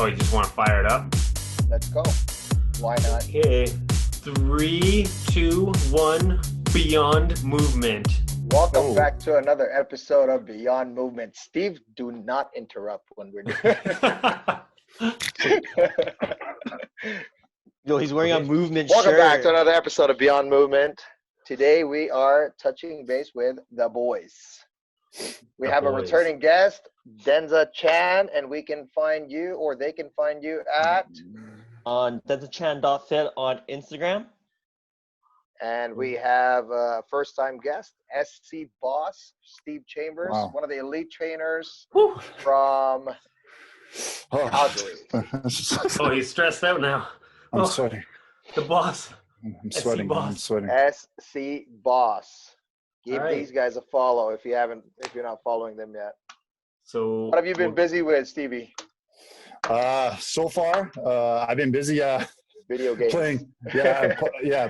Oh, you just want to fire it up? Let's go. Why not? Okay. 3, 2, 1. Beyond Movement. Welcome back to another episode of Beyond Movement. Steve, do not interrupt when we're doing Yo, he's wearing a movement Welcome shirt. back to another episode of Beyond Movement. Today we are touching base with the boys. We have a returning guest, Densa Chan, and we can find you, or they can find you at on densachan.fit on Instagram. And we have a first-time guest, SC Boss, Steve Chambers, one of the elite trainers from Calgary. Oh, he's stressed out now. I'm sweating. The boss. I'm sweating. I'm sweating. SC Boss. Give right. these guys a follow if you're not following them yet. So what have you been busy with, Stevie? So far, I've been busy video games.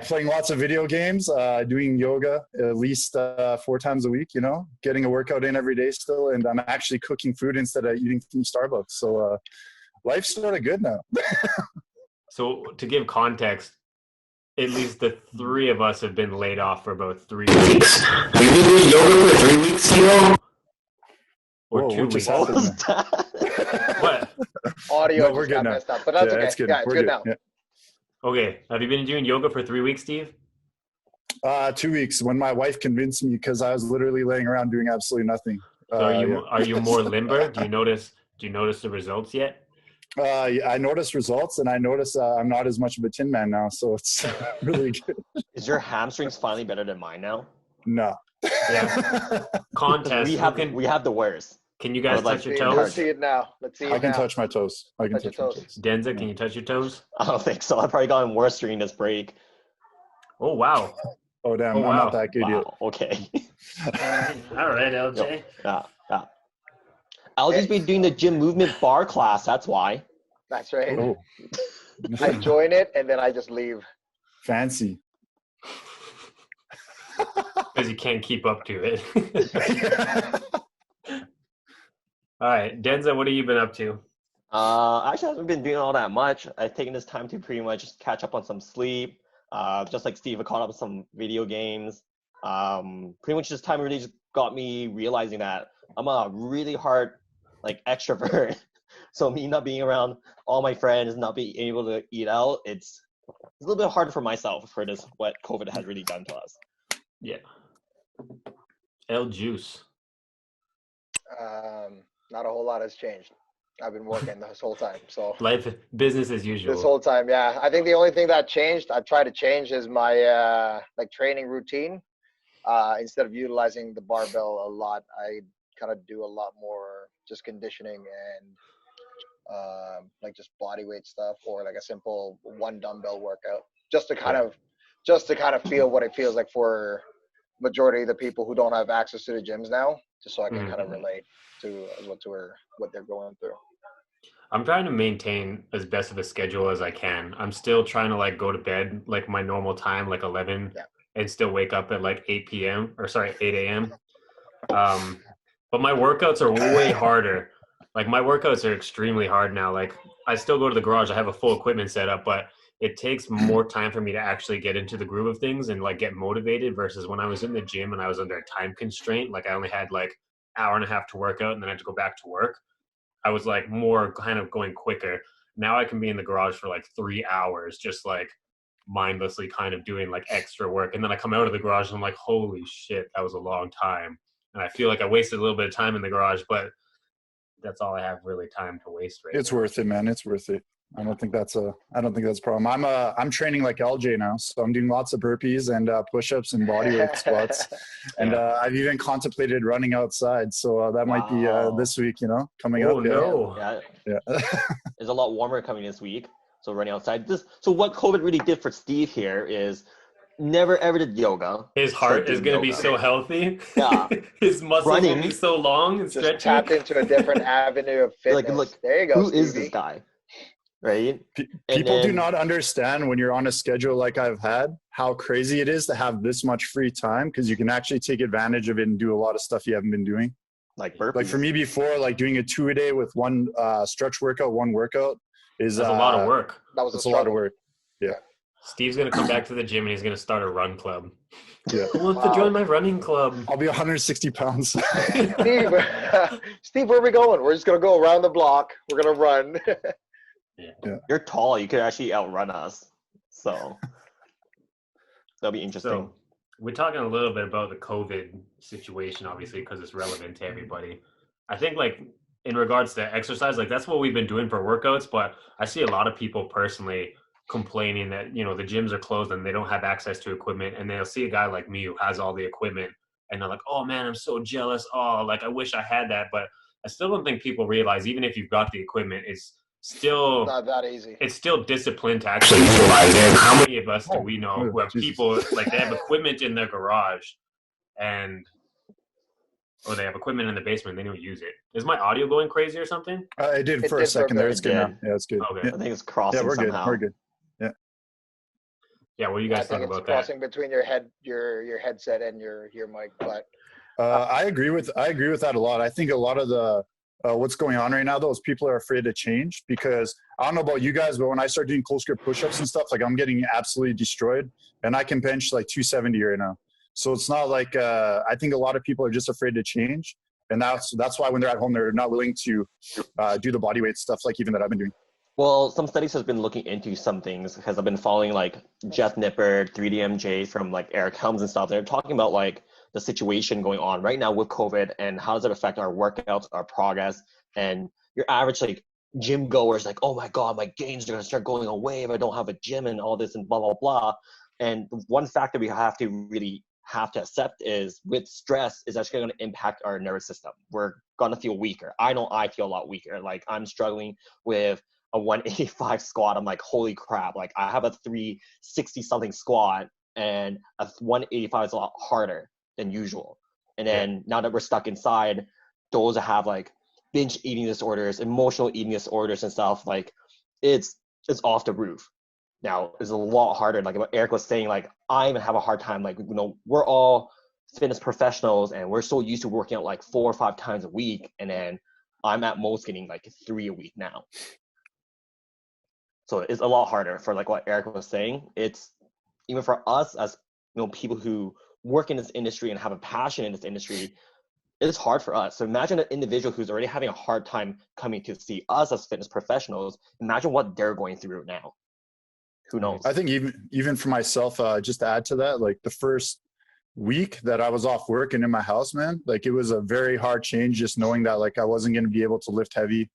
Playing lots of video games, doing yoga at least 4 times a week, getting a workout in every day still, and I'm actually cooking food instead of eating from Starbucks. So life's sort of good now. So to give context, at least the 3 of us have been laid off for about 3 weeks. Have you been doing yoga for 3 weeks, Timo? Or 2 weeks? What? Audio we're just good got now. messed up, but that's okay. It's good. Yeah, it's good now. Yeah. Okay. Have you been doing yoga for 3 weeks, Steve? 2 weeks, when my wife convinced me, because I was literally laying around doing absolutely nothing. So are you more limber? Do you notice the results yet? I noticed results, and I notice I'm not as much of a tin man now, so it's really good. Is your hamstrings finally better than mine now? No. Yeah. Contest. We have the worst. Can you guys touch your toes? Let's see it now. I can touch my toes. I can touch my toes. Denza, can you touch your toes? I don't think so. I've probably gotten worse during this break. Oh, wow. Oh, damn. I'm not that good yet. Okay. All right, Eljay. Yeah. Eljay's been doing the gym movement bar class. That's why. That's right. Oh. I join it, and then I just leave. Fancy. Because you can't keep up to it. All right, Denza, what have you been up to? Actually, I haven't been doing all that much. I've taken this time to pretty much just catch up on some sleep. Just like Steve, I caught up with some video games. Pretty much this time really just got me realizing that I'm a really hard extrovert. So me not being around all my friends, not being able to eat out, it's a little bit harder for myself for this, what COVID has really done to us. Yeah. El Juice. Not a whole lot has changed. I've been working this whole time. So life, business as usual. This whole time, yeah. I think the only thing that changed, I've tried to change, is my training routine. Instead of utilizing the barbell a lot, I kind of do a lot more just conditioning and just body weight stuff, or like a simple 1 dumbbell workout, just to kind of feel what it feels like for majority of the people who don't have access to the gyms now, just so I can kind of relate to what they're going through. I'm trying to maintain as best of a schedule as I can. I'm still trying to go to bed my normal time, 11, and still wake up at 8 a.m. But my workouts are way harder. My workouts are extremely hard now. I still go to the garage. I have a full equipment set up, but it takes more time for me to actually get into the groove of things and get motivated versus when I was in the gym and I was under a time constraint. I only had hour and a half to work out and then I had to go back to work. I was more kind of going quicker. Now I can be in the garage for 3 hours, just mindlessly kind of doing extra work. And then I come out of the garage and I'm like, holy shit, that was a long time. And I feel like I wasted a little bit of time in the garage, but that's all I have really time to waste right It's now. worth it, man. It's worth it. I don't think that's a problem. I'm training like Eljay now, so I'm doing lots of burpees and push-ups and bodyweight squats, and I've even contemplated running outside. So that might be this week, coming up. Oh no! Yeah. It's a lot warmer coming this week, so running outside. So what COVID really did for Steve here is never ever did yoga. His heart is going to be so healthy. Yeah. His muscles will be so long and stretchy. Just tapped into a different avenue of fitness. There you go. Who Stevie. is this guy? Right? People do not understand when you're on a schedule like I've had, how crazy it is to have this much free time, because you can actually take advantage of it and do a lot of stuff you haven't been doing. Like burpees. Like for me before, like doing a 2-a-day with one stretch workout, one workout is That's a lot of work. That was it's a lot of work. Yeah. Steve's gonna come back to the gym and he's gonna start a run club. Yeah. Who wants to join my running club? I'll be 160 pounds. Steve, Steve, where are we going? We're just gonna go around the block. We're gonna run. Yeah. You're tall. You could actually outrun us. So that'll be interesting. So we're talking a little bit about the COVID situation, obviously, because it's relevant to everybody. I think, like, in regards to exercise, like, that's what we've been doing for workouts. But I see a lot of people personally complaining that, you know, the gyms are closed and they don't have access to equipment. And they'll see a guy like me who has all the equipment and they're like, oh, man, I'm so jealous. Oh, like, I wish I had that. But I still don't think people realize, even if you've got the equipment, it's still not that easy. It's still discipline to actually utilize it. How many of us do we know who have people like they have equipment in their garage or they have equipment in the basement, they don't use it? Is my audio going crazy or something? It did for a second there. It's good now. Yeah, it's good. Okay. I think it's crossing Yeah, we're somehow. good. We're good. Yeah, what do you guys think about that? Crossing between your headset and your mic, but I agree with that a lot. I think a lot of the what's going on right now, those people are afraid to change because I don't know about you guys, but when I start doing close grip push-ups and stuff, like I'm getting absolutely destroyed, and I can bench like 270 right now. So it's not like I think a lot of people are just afraid to change, and that's why when they're at home, they're not willing to do the body weight stuff like even that I've been doing. Well, some studies has been looking into some things because I've been following like Jeff Nippard, 3DMJ from like Eric Helms and stuff. They're talking about like the situation going on right now with COVID and how does it affect our workouts, our progress, and your average like gym goers like, oh my God, my gains are gonna start going away if I don't have a gym and all this and blah, blah, blah. And one factor we have to accept is with stress is actually gonna impact our nervous system. We're gonna feel weaker. I know I feel a lot weaker. Like I'm struggling with a 185 squat. I'm like, holy crap. Like I have a 360 something squat and a 185 is a lot harder than usual. And then now that we're stuck inside, those that have like binge eating disorders, emotional eating disorders and stuff, like it's off the roof. Now it's a lot harder. Like what Eric was saying, like I even have a hard time, like, you know, we're all fitness professionals and we're so used to working out like 4 or 5 times a week. And then I'm at most getting like 3 a week now. So it's a lot harder for like what Eric was saying. It's even for us as, you know, people who work in this industry and have a passion in this industry, it's hard for us. So imagine an individual who's already having a hard time coming to see us as fitness professionals. Imagine what they're going through now. Who knows? I think even for myself, just to add to that, like the first week that I was off work and in my house, man, like it was a very hard change just knowing that like I wasn't going to be able to lift heavy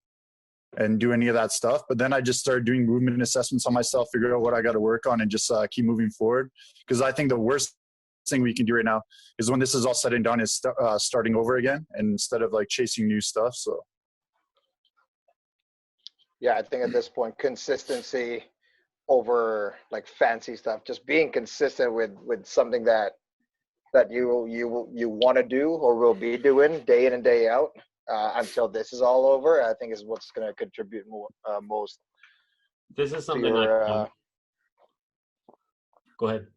and do any of that stuff. But then I just started doing movement assessments on myself, figure out what I got to work on and just keep moving forward. Because I think the worst thing we can do right now is when this is all said and done is starting over again and instead of like chasing new stuff. So yeah, I think at this point, consistency over like fancy stuff, just being consistent with something that you want to do or will be doing day in and day out until this is all over, I think is what's going to contribute most. This is something your, go ahead.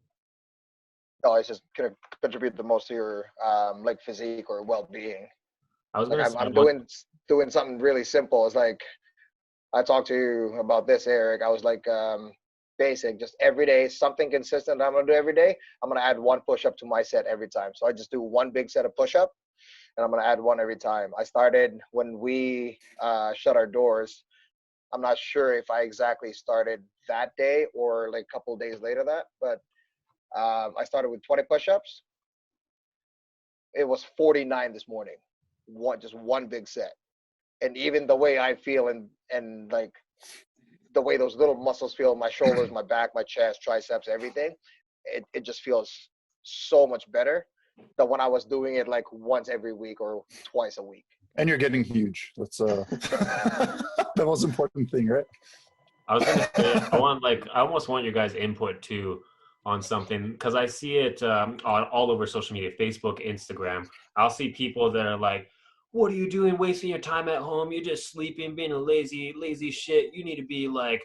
No, it's just going to contribute the most to your like physique or well-being. I was like I'm doing something really simple. It's like I talked to you about this, Eric. I was like basic, just every day, something consistent I'm going to do every day. I'm going to add 1 push-up to my set every time. So I just do 1 big set of push-up and I'm going to add 1 every time. I started when we shut our doors. I'm not sure if I exactly started that day or like a couple of days later that, but I started with 20 push-ups. It was 49 this morning. Just one big set. And even the way I feel and like the way those little muscles feel in my shoulders, my back, my chest, triceps, everything, it just feels so much better than when I was doing it like once every week or twice a week. And you're getting huge. That's the most important thing, right? I was gonna say I almost want your guys' input too on something because I see it all over social media, Facebook, Instagram. I'll see people that are like, what are you doing wasting your time at home? You're just sleeping, being a lazy shit. You need to be like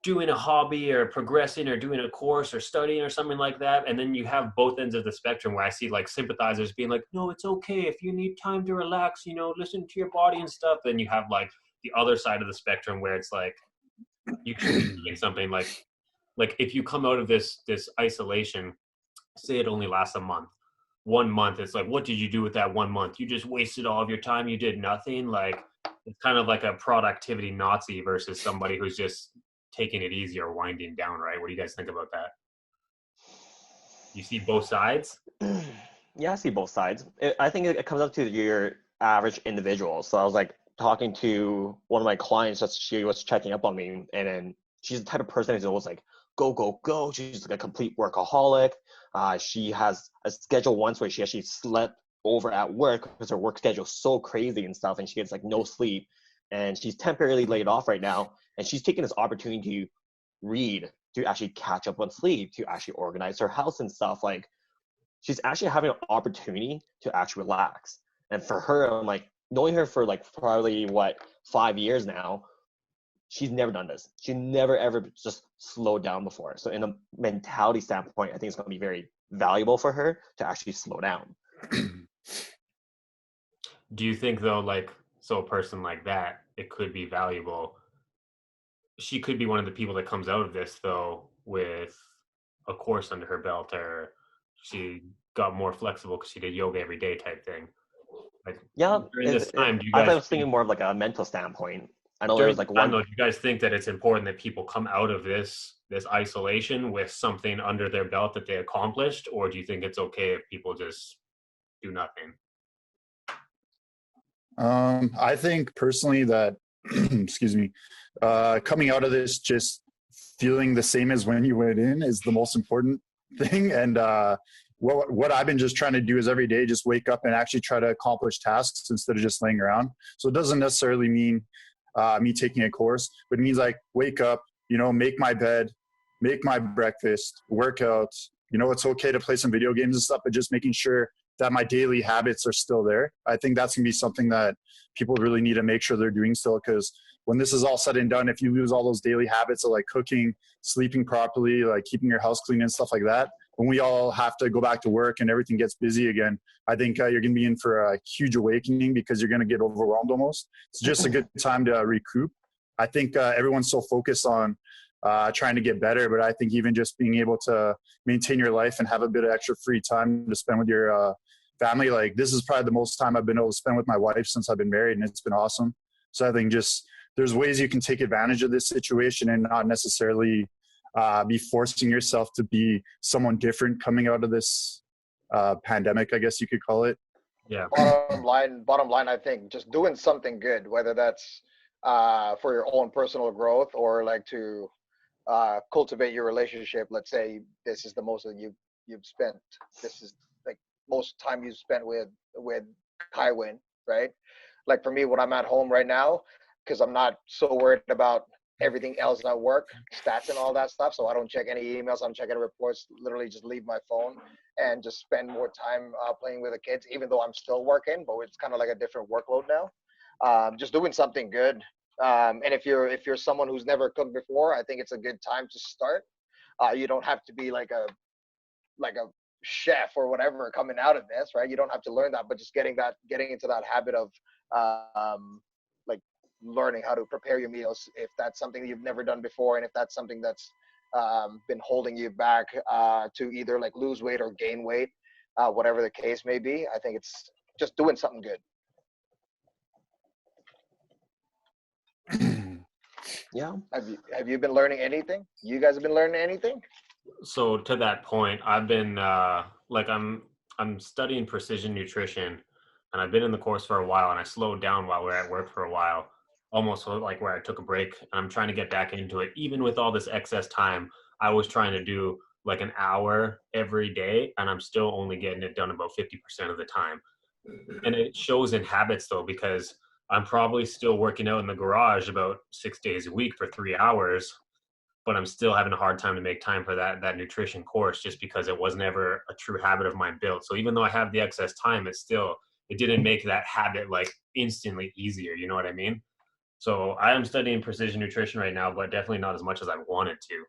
doing a hobby or progressing or doing a course or studying or something like that. And then you have both ends of the spectrum where I see like sympathizers being like, no, it's okay if you need time to relax, you know, listen to your body and stuff. Then you have like the other side of the spectrum where it's like you should be doing something like if you come out of this isolation, say it only lasts a month. 1 month, it's like, what did you do with that 1 month? You just wasted all of your time. You did nothing. Like, it's kind of like a productivity Nazi versus somebody who's just taking it easy or winding down, right? What do you guys think about that? You see both sides? Yeah, I see both sides. I think it comes up to your average individual. So I was like talking to one of my clients that she was checking up on me, and then she's the type of person who's always like, go, go, go. She's like a complete workaholic. She has a schedule once where she actually slept over at work because her work schedule is so crazy and stuff, and she gets like no sleep. And she's temporarily laid off right now, and she's taking this opportunity to read, to actually catch up on sleep, to actually organize her house and stuff. Like, she's actually having an opportunity to actually relax. And for her, I'm like, knowing her for like probably 5 years now, she's never done this. She never ever just slowed down before. So in a mentality standpoint, I think it's going to be very valuable for her to actually slow down. Do you think though, like, so a person like that, it could be valuable? She could be one of the people that comes out of this though with a course under her belt, or she got more flexible because she did yoga every day type thing. Like, Yeah, during this time, do you I guys was thinking more of like a mental standpoint. I know during there's like this time, one. though, do you guys think that it's important that people come out of this isolation with something under their belt that they accomplished, or do you think it's okay if people just do nothing? I think personally that, excuse me, coming out of this just feeling the same as when you went in is the most important thing. And what I've been just trying to do is every day just wake up and actually try to accomplish tasks instead of just laying around. So it doesn't necessarily mean me taking a course, but it means like wake up, you know, make my bed, make my breakfast, work out. You know, it's okay to play some video games and stuff, but just making sure that my daily habits are still there. I think that's going to be something that people really need to make sure they're doing still, because when this is all said and done, if you lose all those daily habits of like cooking, sleeping properly, like keeping your house clean and stuff like that, when we all have to go back to work and everything gets busy again, I think you're going to be in for a huge awakening because you're going to get overwhelmed almost. It's just a good time to recoup. I think everyone's so focused on trying to get better, but I think even just being able to maintain your life and have a bit of extra free time to spend with your family, like this is probably the most time I've been able to spend with my wife since I've been married, and it's been awesome. So I think just there's ways you can take advantage of this situation and not necessarily be forcing yourself to be someone different coming out of this pandemic, I guess you could call it. Yeah. Bottom line, I think just doing something good, whether that's for your own personal growth or like to cultivate your relationship. Let's say this is the most that you've spent. This is like most time you've spent with Kaiwin, right? Like for me, when I'm at home right now, because I'm not so worried about everything else at work, stats and all that stuff. So I don't check any emails. I'm checking reports. Literally just leave my phone and just spend more time playing with the kids, even though I'm still working, but it's kind of like a different workload now. Just doing something good. And if you're someone who's never cooked before, I think it's a good time to start. You don't have to be like a chef or whatever coming out of this, right? You don't have to learn that, but just getting into that habit of like learning how to prepare your meals, if that's something that you've never done before, and if that's something that's been holding you back to either like lose weight or gain weight, whatever the case may be. I think it's just doing something good. Yeah. Have you been learning anything? You guys have been learning anything? So to that point, I've been like I'm studying precision nutrition, and I've been in the course for a while, and I slowed down while we were at work for a while, almost like where I took a break, and I'm trying to get back into it. Even with all this excess time, I was trying to do like an hour every day, and I'm still only getting it done about 50% of the time. And it shows in habits though, because I'm probably still working out in the garage about 6 days a week for 3 hours, but I'm still having a hard time to make time for that nutrition course, just because it was never a true habit of mine built. So even though I have the excess time, it didn't make that habit like instantly easier. You know what I mean? So I am studying precision nutrition right now, but definitely not as much as I wanted to.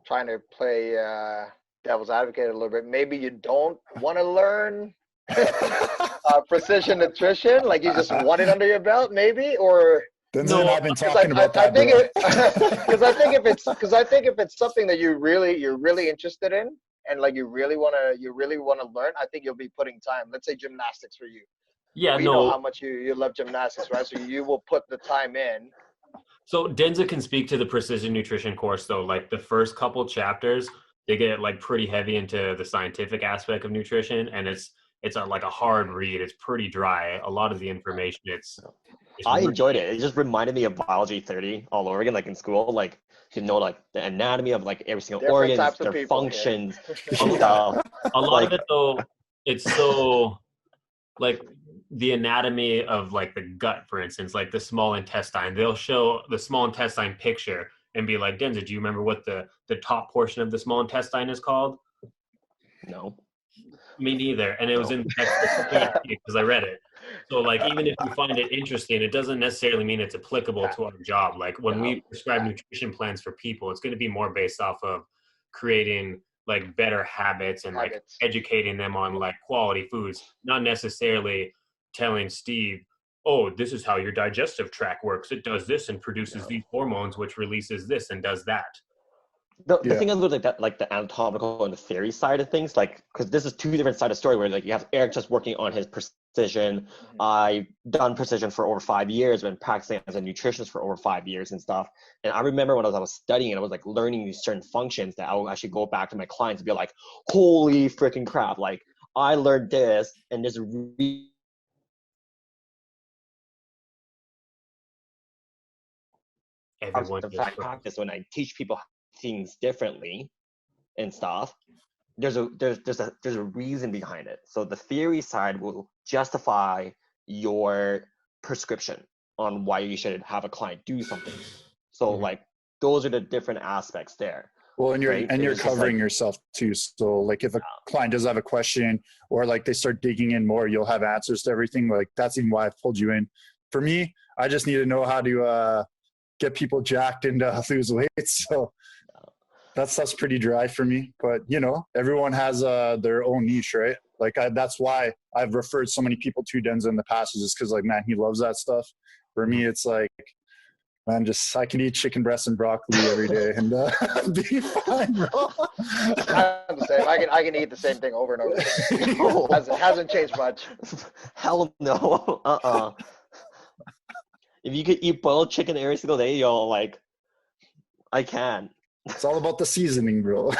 Trying to play devil's advocate a little bit. Maybe you don't want to learn precision nutrition, like you just want it under your belt, maybe, or Denzel and I've been talking about that, because I think if it's something that you're really interested in, and like you really want to learn, I think you'll be putting time. Let's say gymnastics for you. Yeah, we know how much you love gymnastics, right? So you will put the time in. So Denza can speak to the precision nutrition course though. Like the first couple chapters, they get like pretty heavy into the scientific aspect of nutrition, and it's like a hard read. It's pretty dry. A lot of the information, I enjoyed it. It just reminded me of Biology 30 all over again, like in school, like to know like the anatomy of like every single organ, their functions, stuff. A lot of it though, it's so like the anatomy of like the gut, for instance, like the small intestine. They'll show the small intestine picture and be like, Denza, do you remember what the top portion of the small intestine is called? No. Me neither. And it was in the text because I read it. So like, even if you find it interesting, it doesn't necessarily mean it's applicable to our job. Like when we prescribe nutrition plans for people, it's going to be more based off of creating like better habits and like educating them on like quality foods, not necessarily telling Steve, oh, this is how your digestive tract works. It does this and produces these hormones, which releases this and does that. The thing is with like that, like the anatomical and the theory side of things, like because this is two different sides of the story where like you have Eric just working on his precision. I've done precision for over 5 years, been practicing as a nutritionist for over 5 years and stuff. And I remember when I was studying and I was like learning these certain functions that I will actually go back to my clients and be like, holy freaking crap, like I learned this and this practice when I teach people things differently and stuff. There's a reason behind it. So the theory side will justify your prescription on why you should have a client do something. So like those are the different aspects there. Well, and you're covering yourself too. So like if a client does have a question or like they start digging in more, you'll have answers to everything. Like that's even why I pulled you in. For me, I just need to know how to get people jacked and lose weight. So that stuff's pretty dry for me. But you know, everyone has their own niche, right? Like that's why I've referred so many people to Denza in the past, is just because like, man, he loves that stuff. For me, it's like, man, I can eat chicken breast and broccoli every day and be fine, bro. I'm the same. I can eat the same thing over and over again. It hasn't changed much. Hell no. If you could eat boiled chicken every single day, yo, like, I can. It's all about the seasoning, bro.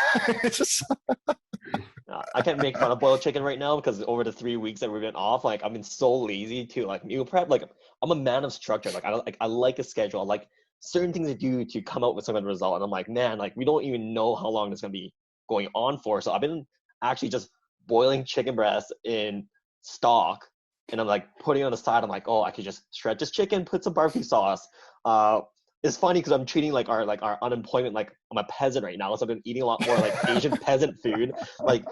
I can't make fun of boiled chicken right now because over the 3 weeks that we've been off, like I've been so lazy to like meal prep. Like I'm a man of structure. Like I like a schedule. I like certain things to do to come out with some kind of result. And I'm like, man, like we don't even know how long it's gonna be going on for. So I've been actually just boiling chicken breast in stock, and I'm like putting it on the side. I'm like, oh, I could just shred this chicken, put some barbecue sauce. It's funny because I'm treating like our unemployment like I'm a peasant right now. So I've been eating a lot more like Asian peasant food. Like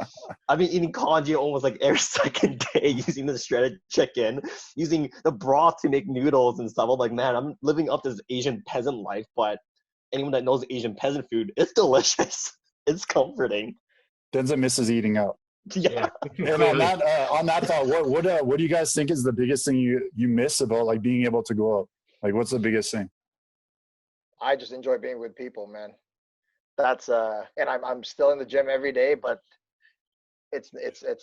I've been eating congee almost like every second day, using the shredded chicken, using the broth to make noodles and stuff. I'm like, man, I'm living up this Asian peasant life. But anyone that knows Asian peasant food, it's delicious. It's comforting. Denza misses eating out. Yeah. And on that thought, what do you guys think is the biggest thing you miss about like being able to go out? Like, what's the biggest thing? I just enjoy being with people, man. That's and I'm still in the gym every day, but it's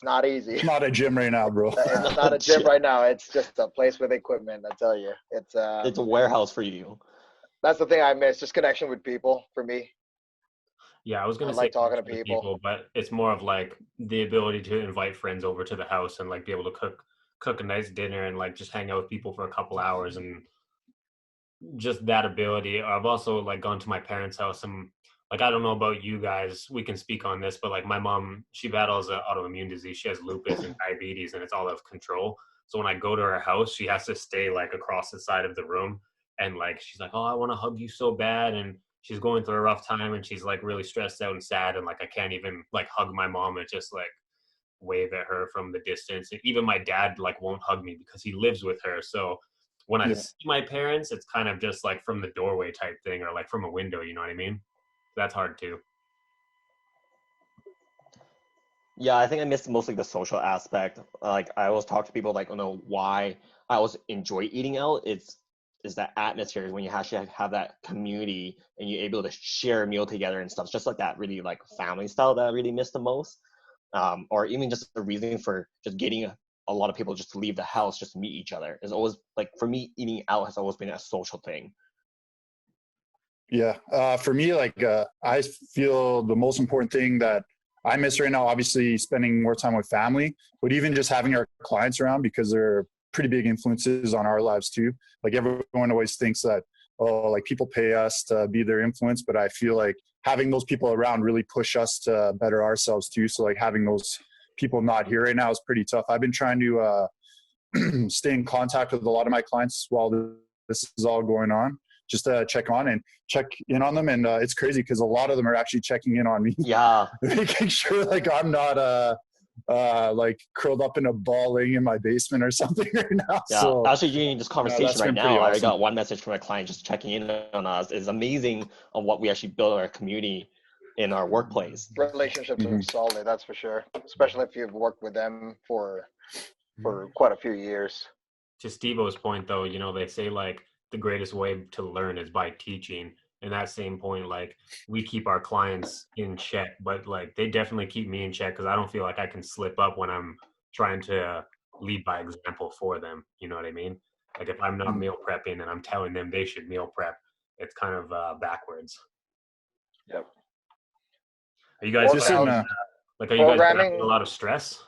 not easy. It's not a gym right now, bro. It's not a gym right now. It's just a place with equipment. I tell you, it's a warehouse for you. That's the thing I miss, just connection with people for me. Yeah, I was gonna say like talking to people, but it's more of like the ability to invite friends over to the house and like be able to cook a nice dinner and like just hang out with people for a couple hours, and just that ability. I've also like gone to my parents' house, and like I don't know about you guys, we can speak on this, but like my mom, she battles an autoimmune disease. She has lupus and diabetes, and it's all out of control. So when I go to her house, she has to stay like across the side of the room, and like she's like, oh, I want to hug you so bad, and she's going through a rough time, and she's like really stressed out and sad, and like I can't even like hug my mom. It's just like wave at her from the distance. And even my dad like won't hug me because he lives with her. So when I see my parents, it's kind of just like from the doorway type thing, or like from a window, you know what I mean? That's hard too. Yeah, I think I missed mostly the social aspect. Like I always talk to people like, why I always enjoy eating out. It's that atmosphere when you actually have that community and you're able to share a meal together and stuff. Just like that really like family style that I really miss the most. Or even just the reason for just getting a lot of people just to leave the house just to meet each other. Is always like, for me, eating out has always been a social thing. Yeah. For me, like I feel the most important thing that I miss right now, obviously spending more time with family, but even just having our clients around, because they're pretty big influences on our lives too. Like everyone always thinks that, oh, like people pay us to be their influence, but I feel like having those people around really push us to better ourselves too. So like having those people not here right now is pretty tough. I've been trying to stay in contact with a lot of my clients while this is all going on, just to check in on them. And it's crazy because a lot of them are actually checking in on me. Yeah. Making sure like I'm not like curled up in a ball laying in my basement or something right now. Yeah. So actually during this conversation right now, awesome. I got one message from a client just checking in on us. It's amazing on what we actually build our community in our workplace. Relationships are solid, that's for sure. Especially if you've worked with them for quite a few years. To Steve-O's point though, you know, they say like the greatest way to learn is by teaching. And that same point, like we keep our clients in check, but like they definitely keep me in check because I don't feel like I can slip up when I'm trying to lead by example for them. You know what I mean? Like if I'm not meal prepping and I'm telling them they should meal prep, it's kind of backwards. Yep. Are you guys like are you guys having a lot of stress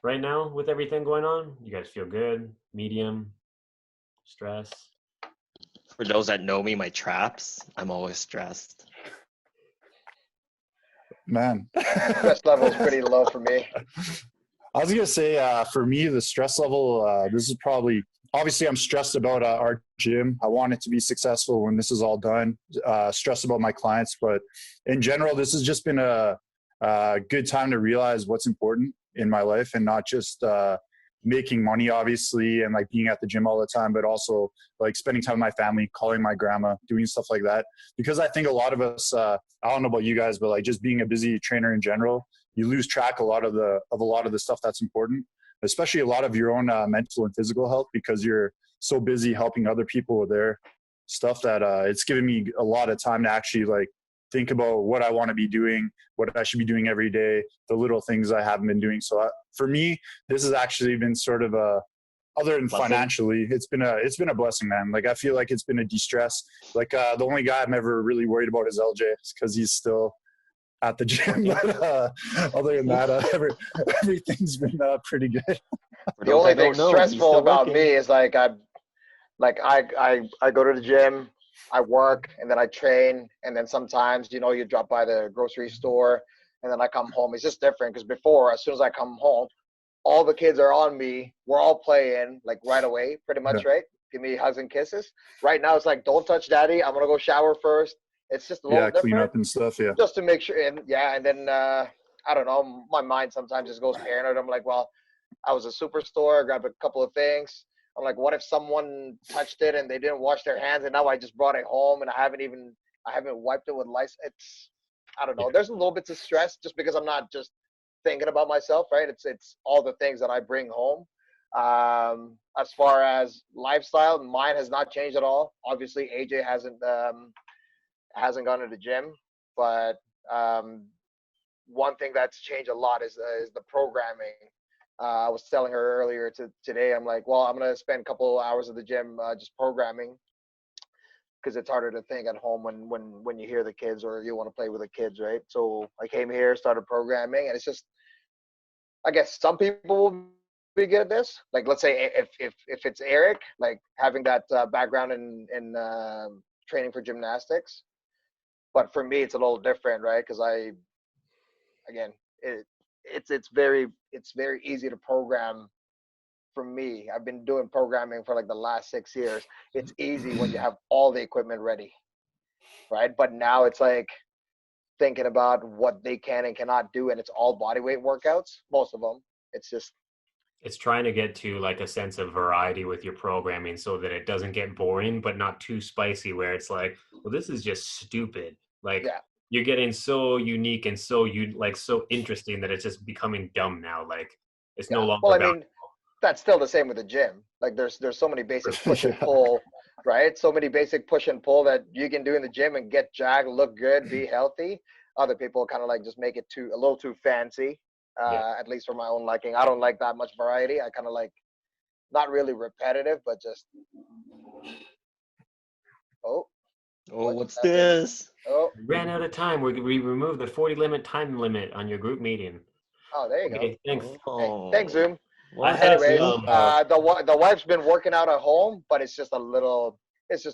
right now with everything going on? You guys feel good, medium, stress? For those that know me, my traps, I'm always stressed. Man. Stress level is pretty low for me. I was gonna say, for me, the stress level, this is probably, obviously I'm stressed about our gym. I want it to be successful when this is all done, stressed about my clients, but in general, this has just been a good time to realize what's important in my life, and not just making money, obviously, and like being at the gym all the time, but also like spending time with my family, calling my grandma, doing stuff like that. Because I think a lot of us, I don't know about you guys, but like just being a busy trainer in general, you lose track a lot of the stuff that's important, especially a lot of your own mental and physical health, because you're so busy helping other people with their stuff that it's given me a lot of time to actually like think about what I want to be doing, what I should be doing every day, the little things I haven't been doing. So for me, this has actually been sort of other than blessing. Financially, it's been a blessing, man. Like I feel like it's been a de-stress. Like the only guy I'm ever really worried about is Eljay, because he's still at the gym. But other than that, everything's been pretty good. The only thing stressful about me is like I go to the gym, I work, and then I train, and then sometimes, you know, you drop by the grocery store, and then I come home. It's just different because before, as soon as I come home, all the kids are on me. We're all playing like right away, pretty much, right? Give me hugs and kisses. Right now, it's like, don't touch daddy. I'm gonna go shower first. It's just a little different. Clean up and stuff, just to make sure. And then I don't know. My mind sometimes just goes paranoid. I'm like, well, I was a superstore, grabbed a couple of things. I'm like, what if someone touched it and they didn't wash their hands, and now I just brought it home and I haven't wiped it with lice. I don't know. There's a little bit of stress just because I'm not just thinking about myself, right? It's all the things that I bring home. As far as lifestyle, mine has not changed at all. Obviously, AJ hasn't gone to the gym, but one thing that's changed a lot is the programming. I was telling her earlier today, I'm like, well, I'm going to spend a couple hours at the gym just programming, because it's harder to think at home when you hear the kids or you want to play with the kids, right? So I came here, started programming, and it's just, I guess some people will be good at this. Like, let's say if it's Eric, like having that background in training for gymnastics. But for me, it's a little different, right? Because it's very easy to program for me. I've been doing programming for like the last 6 years. It's easy when you have all the equipment ready, right? But now it's like thinking about what they can and cannot do, and it's all body weight workouts. Most of them, it's trying to get to like a sense of variety with your programming so that it doesn't get boring, but not too spicy where it's like, well, this is just stupid. Like you're getting so unique and so interesting that it's just becoming dumb now. Like it's no longer. Well, I mean, that's still the same with the gym. Like there's so many basic push and pull, right? So many basic push and pull that you can do in the gym and get jacked, look good, be healthy. Other people kind of like just make it a little too fancy. At least for my own liking. I don't like that much variety. I kind of like not really repetitive, but just what's this? Oh, we ran out of time. We removed the 40 time limit on your group meeting. Oh, there you go. Thanks. Hey, thanks, Zoom. Well, anyways, the wife's been working out at home, but it's just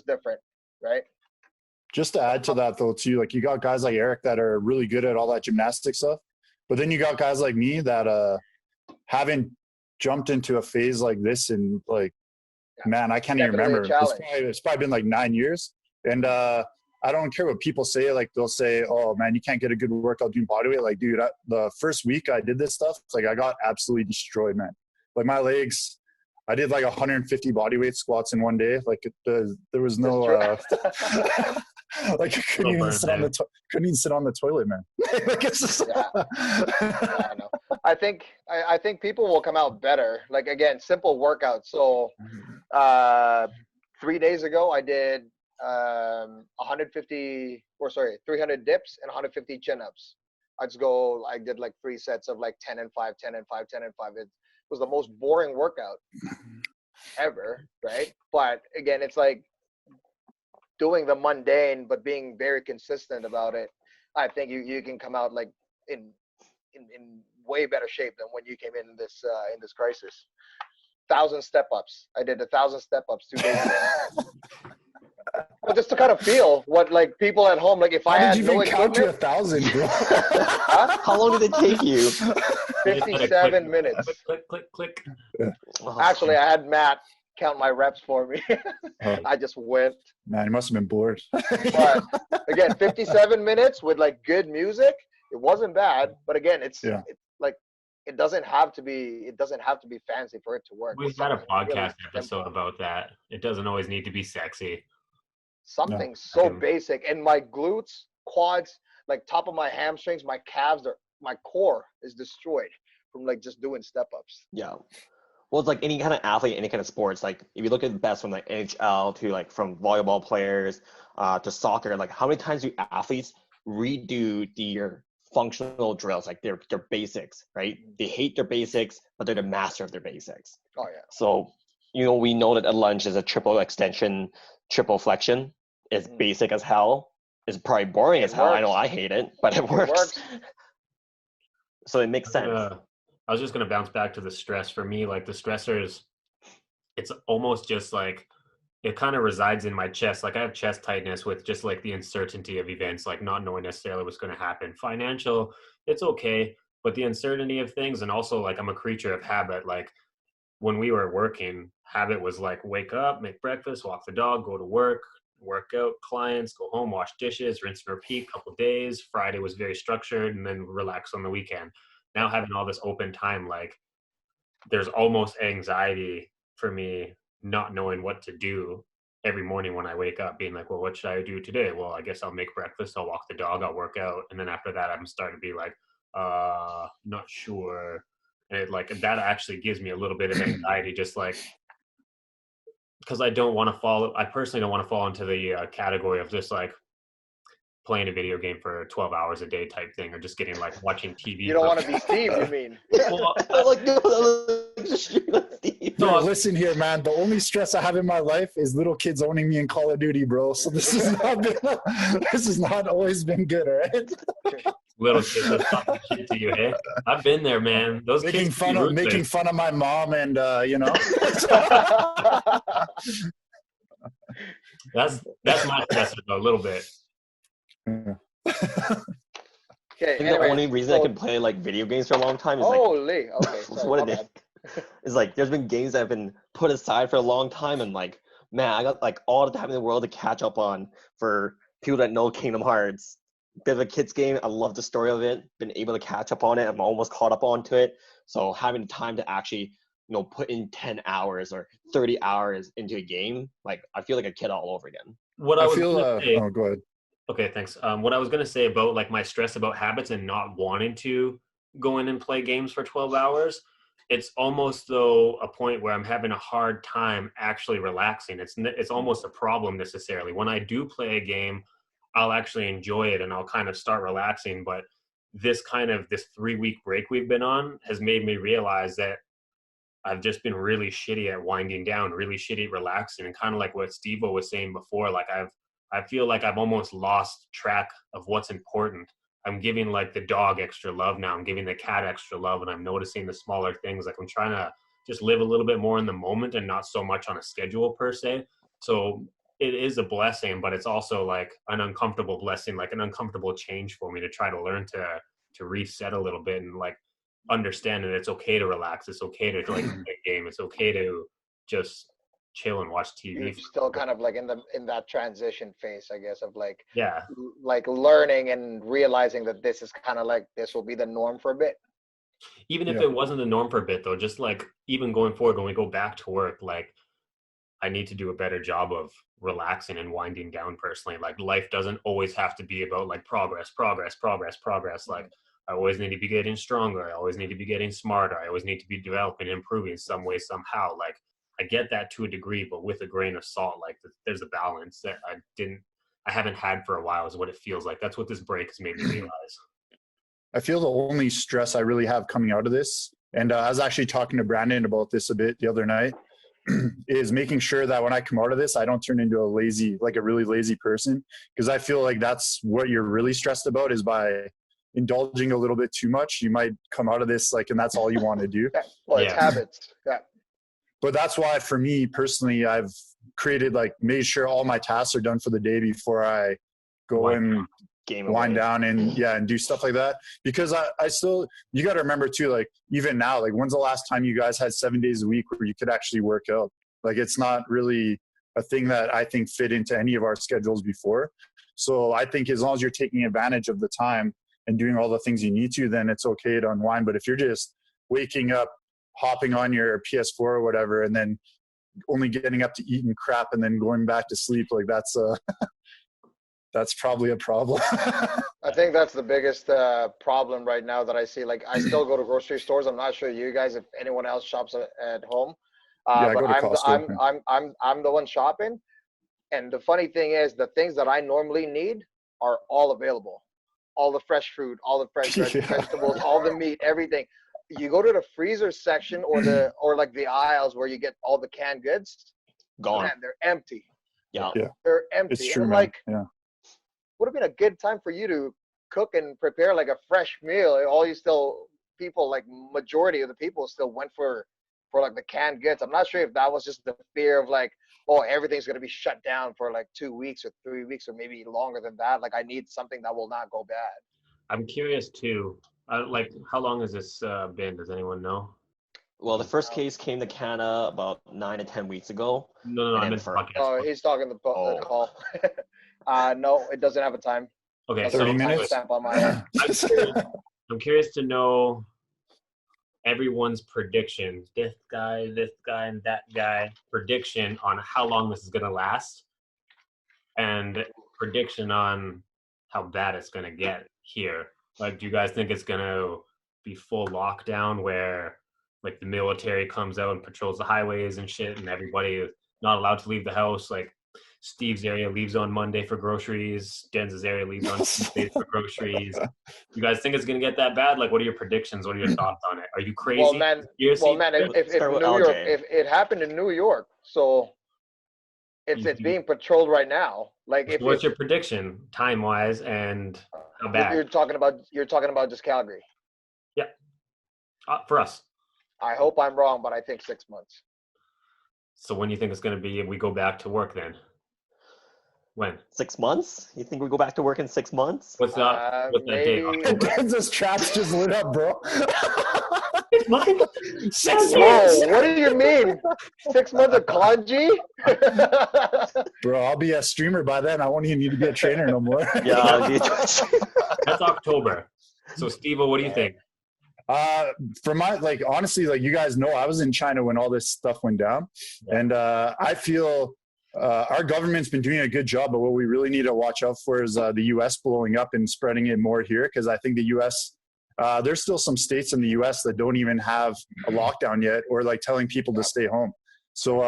different, right? Just to add to that though, too, like you got guys like Eric that are really good at all that gymnastic stuff. But then you got guys like me that haven't jumped into a phase like this in like, man, I can't even remember. It's probably been like 9 years. And I don't care what people say. Like they'll say, oh man, you can't get a good workout doing bodyweight. Like, dude, the first week I did this stuff, like I got absolutely destroyed, man. Like my legs, I did like 150 bodyweight squats in one day. Like there was no, like I couldn't even sit on the toilet, man. Like it's just, I know. I think people will come out better. Like again, simple workouts. So 3 days ago, I did 300 dips and 150 chin-ups. I did like 3 sets of like 10 and 5, 10 and 5, 10 and 5. It was the most boring workout ever, right? But again, it's like doing the mundane, but being very consistent about it. I think you can come out like in way better shape than when you came in this crisis. 1,000 step-ups. I did 1,000 step-ups 2 days ago. Well, just to kind of feel what like people at home, like if I had no count to 1,000, bro? How long did it take you? 57 minutes. Click. Actually, I had Matt count my reps for me. I just went. Man, you must have been bored. But again, 57 minutes with like good music. It wasn't bad, but again, it's like it doesn't have to be fancy for it to work. We've got a podcast episode about that. It doesn't always need to be sexy. Something so basic, and my glutes, quads, like top of my hamstrings, my calves, my core is destroyed from like just doing step-ups. Yeah. Well, it's like any kind of athlete, any kind of sports. Like if you look at the best from like NHL to like from volleyball players to soccer, like how many times do athletes redo their functional drills, like their basics, right? They hate their basics, but they're the master of their basics. Oh yeah. So, we know that a lunge is a triple extension, triple flexion. It's basic as hell. It's probably boring as hell. I know I hate it, but it works. So it makes sense. I was just going to bounce back to the stress. For me, like the stressors, it's almost just like it kind of resides in my chest. Like I have chest tightness with just like the uncertainty of events, like not knowing necessarily what's going to happen. Financial, it's okay, but the uncertainty of things, and also like I'm a creature of habit. Like when we were working, habit was like wake up, make breakfast, walk the dog, go to work out, clients, go home, wash dishes, rinse and repeat, couple days. Friday was very structured, and then relax on the weekend. Now having all this open time, like there's almost anxiety for me not knowing what to do every morning when I wake up, being like, well, what should I do today? Well, I guess I'll make breakfast, I'll walk the dog, I'll work out. And then after that, I'm starting to be like, not sure. And it, like, that actually gives me a little bit of anxiety, just like, because I personally don't want to fall into the category of just like playing a video game for 12 hours a day type thing, or just getting like watching TV. You don't want to be Steve, you mean? Well, Steve. No, listen here, man. The only stress I have in my life is little kids owning me in Call of Duty, bro. So this has not always been good, all right? Little kids are talking shit to you, hey? I've been there, man. Those making kids making fun of my mom, and that's my stressor though, a little bit. Okay. I think the only reason I can play like video games for a long time is okay. Sorry, what it is. It's like there's been games that have been put aside for a long time, and like, man, I got like all the time in the world to catch up on. For people that know Kingdom Hearts, bit of a kid's game. I love the story of it. Been able to catch up on it. I'm almost caught up onto it. So having time to actually, put in 10 hours or 30 hours into a game, like I feel like a kid all over again. What I was gonna say, oh, go ahead. Okay, thanks. What I was gonna say about like my stress about habits and not wanting to go in and play games for 12 hours, it's almost though a point where I'm having a hard time actually relaxing. It's almost a problem necessarily. When I do play a game, I'll actually enjoy it and I'll kind of start relaxing. But this 3-week break we've been on has made me realize that I've just been really shitty at winding down, really shitty at relaxing, and kind of like what Steve-O was saying before, like I feel like I've almost lost track of what's important. I'm giving like the dog extra love now. I'm giving the cat extra love, and I'm noticing the smaller things. Like I'm trying to just live a little bit more in the moment and not so much on a schedule per se. So it is a blessing, but it's also like an uncomfortable blessing, like an uncomfortable change for me to try to learn to reset a little bit and like understand that it's okay to relax. It's okay to like play a game. It's okay to just chill and watch TV. You're still kind of like in that transition phase, I guess, of like yeah, like learning and realizing that this is kind of like this will be the norm for a bit. Even if it wasn't the norm for a bit though, just like even going forward when we go back to work, like I need to do a better job of relaxing and winding down personally. Like life doesn't always have to be about like progress. Like I always need to be getting stronger. I always need to be getting smarter. I always need to be developing, improving some way, somehow. Like I get that to a degree, but with a grain of salt, like there's a balance that I haven't had for a while is what it feels like. That's what this break has made me realize. I feel the only stress I really have coming out of this, and I was actually talking to Brandon about this a bit the other night, is making sure that when I come out of this, I don't turn into a really lazy person. Because I feel like that's what you're really stressed about, is by indulging a little bit too much, you might come out of this and that's all you want to do. It's habits. Yeah. But that's why for me personally, I've created made sure all my tasks are done for the day before I go and wind down and do stuff like that. Because I still, you got to remember too, even now, when's the last time you guys had 7 days a week where you could actually work out? It's not really a thing that I think fit into any of our schedules before. So I think as long as you're taking advantage of the time and doing all the things you need to, then it's okay to unwind. But if you're just waking up, hopping on your PS4 or whatever, and then only getting up to eat and crap and then going back to sleep, that's that's probably a problem. I think that's the biggest problem right now that I see. I still go to grocery stores. I'm not sure you guys, if anyone else shops at home. I but go to Costco. I'm the one shopping. And the funny thing is, the things that I normally need are all available. All the fresh fruit, all the fresh vegetables, all the meat, everything. You go to the freezer section or the aisles where you get all the canned goods. Gone. Man, they're empty. Yeah. They're empty. It's true, and would have been a good time for you to cook and prepare a fresh meal. Majority of the people still went for the canned goods. I'm not sure if that was just the fear of everything's going to be shut down for 2 weeks or 3 weeks or maybe longer than that. I need something that will not go bad. I'm curious too. How long has this been? Does anyone know? Well, the first case came to Canada about 9 to 10 weeks ago. No, I meant podcast. Oh, he's talking the call. No, it doesn't have a time. Okay, 30 minutes. Stamp on my I'm curious to know everyone's prediction. This guy, and that guy. Prediction on how long this is going to last, and prediction on how bad it's going to get here. Do you guys think it's going to be full lockdown where the military comes out and patrols the highways and shit and everybody is not allowed to leave the house? Steve's area leaves on Monday for groceries. Denzel's area leaves on Tuesday for groceries. You guys think it's going to get that bad? What are your predictions? What are your thoughts on it? Are you crazy? Well, man, if New York, if it happened in New York, so it's being patrolled right now. What's your prediction time-wise and how bad? You're talking about just Calgary. Yeah, for us. I hope I'm wrong, but I think 6 months. So when do you think it's going to be if we go back to work then? When? 6 months? You think we go back to work in 6 months? What's that date? Denzel's tracks just lit up, bro. It's mine. 6 Whoa, months. what do you mean? 6 months of kanji? Bro, I'll be a streamer by then. I won't even need to be a trainer no more. Yeah, That's October. So, Steve-O, what do you think? For my, like, honestly, like, you guys know, I was in China when all this stuff went down. Yeah. And I feel our government's been doing a good job, but what we really need to watch out for is the U.S. blowing up and spreading it more here, because I think the U.S., there's still some states in the U.S. that don't even have a lockdown yet, or like telling people to stay home. So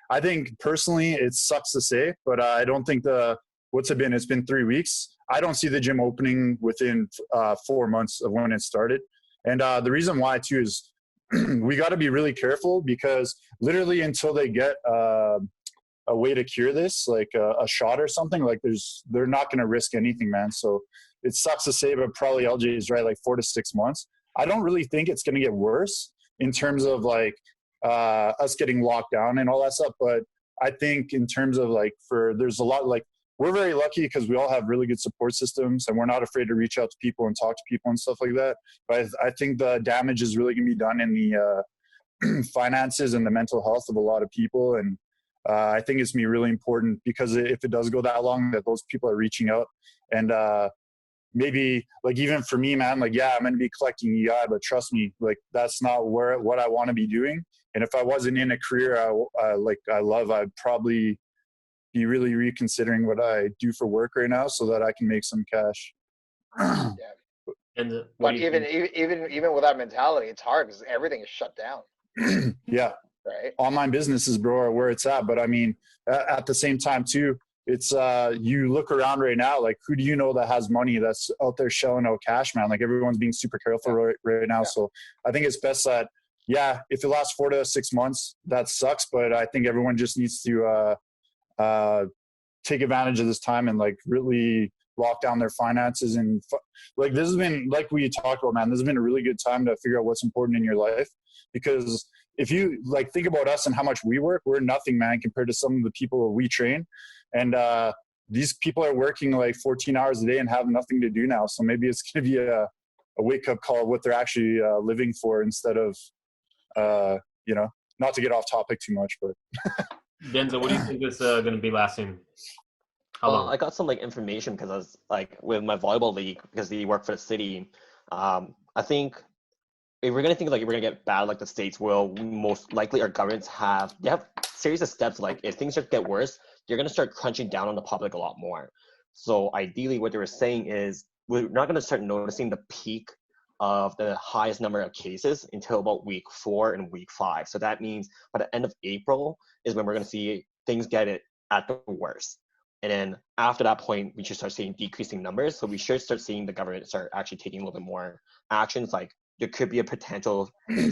I think personally it sucks to say, but I don't think it's been 3 weeks. I don't see the gym opening within 4 months of when it started. And the reason why too is we got to be really careful, because literally until they get a way to cure this, like a shot or something, like they're not going to risk anything, man. So it sucks to say, but probably Eljay is right, like 4 to 6 months. I don't really think it's going to get worse in terms of like us getting locked down and all that stuff. But I think in terms of like, there's a lot, like, we're very lucky because we all have really good support systems and we're not afraid to reach out to people and talk to people and stuff like that. But I think the damage is really going to be done in the finances and the mental health of a lot of people. And I think it's going to be really important, because if it does go that long, that those people are reaching out. And maybe, like, even for me, man, like, yeah, I'm going to be collecting EI, but trust me, like, that's not what I want to be doing. And if I wasn't in a career I love, I'd probably be really reconsidering what I do for work right now so that I can make some cash. Yeah. And but even with that mentality, it's hard because everything is shut down. Yeah. Right. Online businesses, bro, are where it's at. But I mean, at the same time too, it's you look around right now, like, who do you know that has money that's out there shelling out cash, man? Like, everyone's being super careful right now. Yeah. So I think it's best that, yeah, if it lasts 4 to 6 months, that sucks. But I think everyone just needs to take advantage of this time and like really lock down their finances. And like, this has been, like we talked about, man, this has been a really good time to figure out what's important in your life. Because if you like think about us and how much we work, we're nothing, man, compared to some of the people we train. And these people are working like 14 hours a day and have nothing to do now. So maybe it's going to be a wake-up call of what they're actually living for, instead of, not to get off topic too much, but Denzel, what do you think is going to be lasting? How long? I got some like information because I was like with my volleyball league, because they work for the city. I think if we're gonna think like if we're gonna get bad, like the states will, most likely our governments have series of steps. Like if things get worse, you're gonna start crunching down on the public a lot more. So ideally, what they were saying is we're not gonna start noticing the peak of the highest number of cases until about week 4 and week 5. So that means by the end of April is when we're going to see things get it at the worst. And then after that point, we should start seeing decreasing numbers. So we should start seeing the government start actually taking a little bit more actions. Like there could be a potential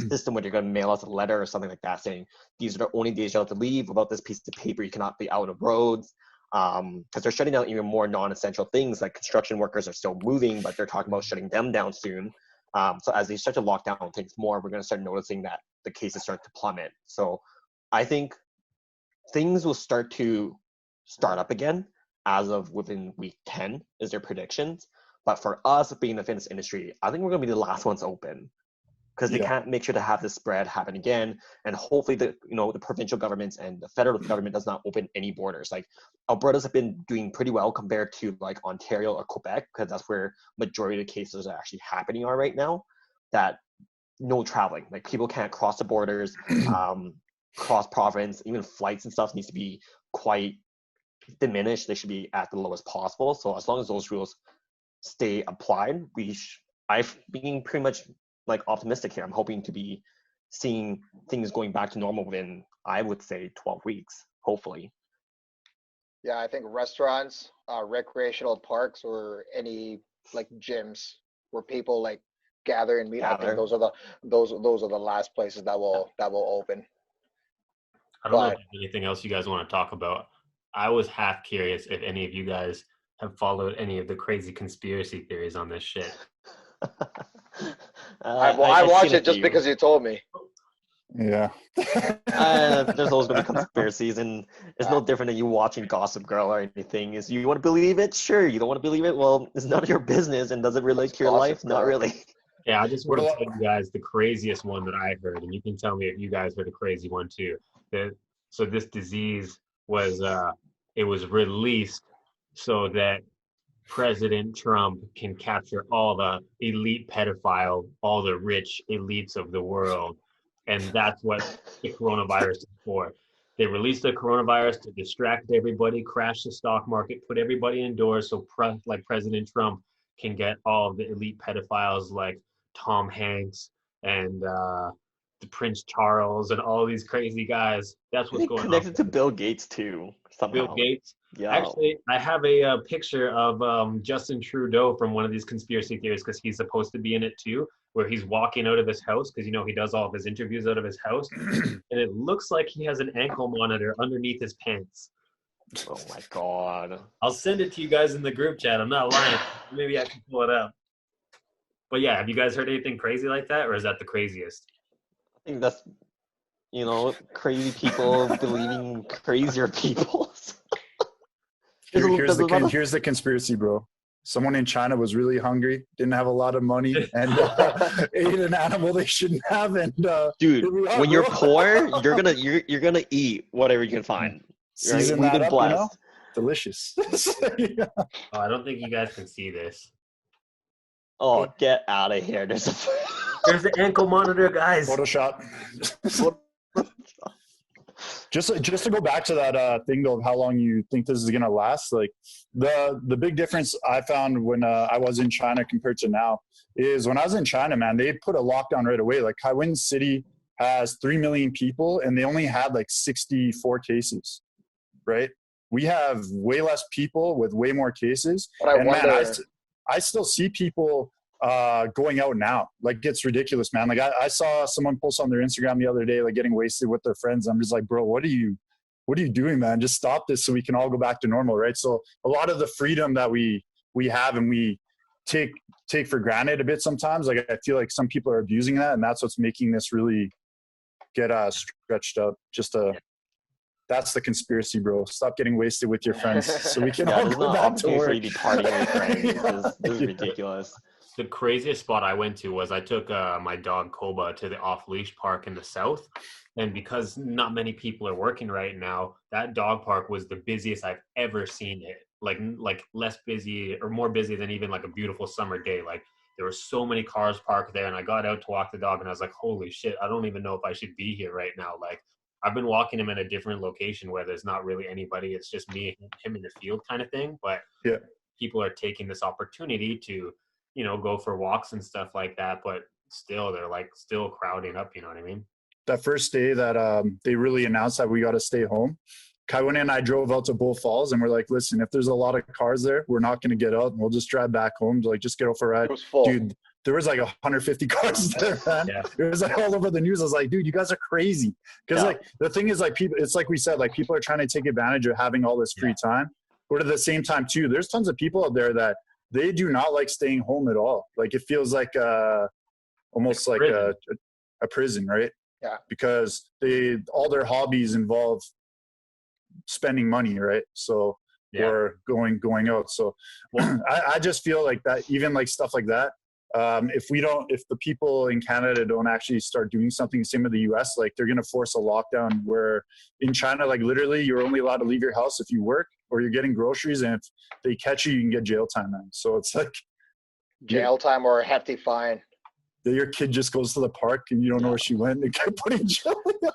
system where you're going to mail us a letter or something like that saying, these are the only days you have to leave. Without this piece of paper, you cannot be out of roads. Because they're shutting down even more non-essential things, like construction workers are still moving, but they're talking about shutting them down soon. So as they start to lock down things more, we're going to start noticing that the cases start to plummet. So I think things will start up again as of within week 10 is their predictions. But for us being in the fitness industry, I think we're going to be the last ones open, because they can't make sure to have this spread happen again. And hopefully the provincial governments and the federal government does not open any borders. Like Alberta's have been doing pretty well compared to like Ontario or Quebec, because that's where majority of the cases are actually happening right now, that no traveling, like people can't cross the borders, cross province, even flights and stuff needs to be quite diminished. They should be at the lowest possible. So as long as those rules stay applied, I've been pretty much like optimistic here. I'm hoping to be seeing things going back to normal within, I would say, 12 weeks, hopefully. Yeah, I think restaurants, recreational parks, or any like gyms where people like gather and meet. I think those are the last places that will open. I don't know if there's anything else you guys want to talk about. I was half curious if any of you guys have followed any of the crazy conspiracy theories on this shit. I watch it just because you told me. Yeah. There's always going to be conspiracies, and it's no different than you watching Gossip Girl or anything. Is you want to believe it? Sure. You don't want to believe it? Well, it's none of your business, and does it relate to your life? Not really. Yeah, I just What want a to lot. tell you guys the craziest one that I heard, and you can tell me if you guys heard a crazy one too. That so this disease was it was released so that President Trump can capture all the elite pedophile, all the rich elites of the world, and that's what the coronavirus is for. They released the coronavirus to distract everybody, crash the stock market, put everybody indoors, so like President Trump can get all of the elite pedophiles like Tom Hanks and the Prince Charles and all these crazy guys. That's what's It going on. connected to Bill Gates too Bill somehow. Gates. Yeah. Actually, I have a picture of Justin Trudeau from one of these conspiracy theories because he's supposed to be in it too, where he's walking out of his house because he does all of his interviews out of his house, and it looks like he has an ankle monitor underneath his pants. Oh my god. I'll send it to you guys in the group chat. I'm not lying. Maybe I can pull it up. But yeah, have you guys heard anything crazy like that, or is that the craziest? I think that's crazy people believing crazier people. Here's the conspiracy, bro. Someone in China was really hungry, didn't have a lot of money, and ate an animal they shouldn't have. And dude, when you're poor, you're gonna eat whatever you can find. Season We've that been up, blessed. Delicious. Oh, I don't think you guys can see this. Oh, get out of here! There's the ankle monitor, guys. Photoshop. Just to go back to that thing though, of how long you think this is gonna last. Like the big difference I found when I was in China compared to now is when I was in China, man, they put a lockdown right away. Like Kaiwan City has 3 million people, and they only had like 64 cases. Right? We have way less people with way more cases. But I still see people going out now. Like, it's ridiculous, man. Like I saw someone post on their Instagram the other day, like getting wasted with their friends. I'm just like, bro, what are you doing, man? Just stop this so we can all go back to normal, right? So a lot of the freedom that we have and we take for granted a bit sometimes, like I feel like some people are abusing that, and that's what's making this really get stretched out. That's the conspiracy, bro. Stop getting wasted with your friends so we can all go back to work. Be partying with friends. This is ridiculous. The craziest spot I went to was I took my dog Koba to the off-leash park in the south. And because not many people are working right now, that dog park was the busiest I've ever seen it. Like less busy or more busy than even like a beautiful summer day. Like there were so many cars parked there, and I got out to walk the dog and I was like, holy shit, I don't even know if I should be here right now. Like I've been walking him in a different location where there's not really anybody. It's just me and him in the field kind of thing. But yeah, people are taking this opportunity to, go for walks and stuff like that. But still, they're like still crowding up. You know what I mean? That first day that they really announced that we got to stay home, Kaiwan and I drove out to Bull Falls, and we're like, listen, if there's a lot of cars there, we're not going to get out, and we'll just drive back home. Like, just get off a ride. It was full. Dude, there was like 150 cars there, man. Yeah. It was like all over the news. I was like, dude, you guys are crazy. Because like the thing is, like, people, it's like we said, like people are trying to take advantage of having all this free time. But at the same time too, there's tons of people out there that they do not like staying home at all. Like it feels like almost like a prison, right? Yeah. Because all their hobbies involve spending money, right? So or going out. So I just feel like that, even like stuff like that. If the people in Canada don't actually start doing something, same with the US, like they're going to force a lockdown where in China, like literally you're only allowed to leave your house if you work or you're getting groceries. And if they catch you, you can get jail time, man. So it's like jail time or a hefty fine. Your kid just goes to the park and you don't know where she went and get put in jail. I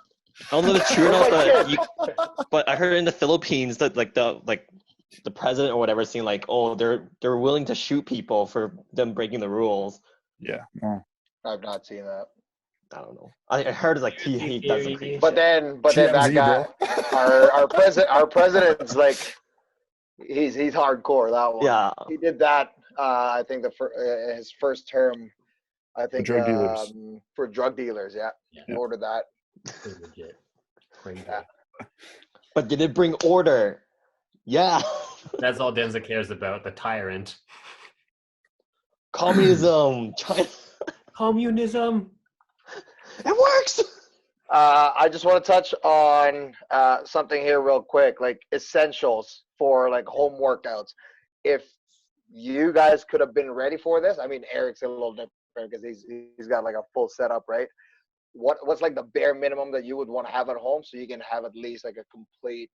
don't know if it's true or not, but I heard in the Philippines that the president or whatever saying like, oh, they're willing to shoot people for them breaking the rules. Yeah. I've not seen that. I don't know. I heard like he does some crazy but shit. then that guy, our president's like, he's hardcore. That one. Yeah. He did that. I think his first term. I think for drug dealers. For drug dealers, He ordered that. Yeah. But did it bring order? Yeah. That's all Densa cares about, the tyrant. Communism. China. Communism. It works. I just want to touch on something here real quick, like essentials for like home workouts. If you guys could have been ready for this, I mean, Eric's a little right? Because he's got like a full setup, right? What's like the bare minimum that you would want to have at home so you can have at least like a complete,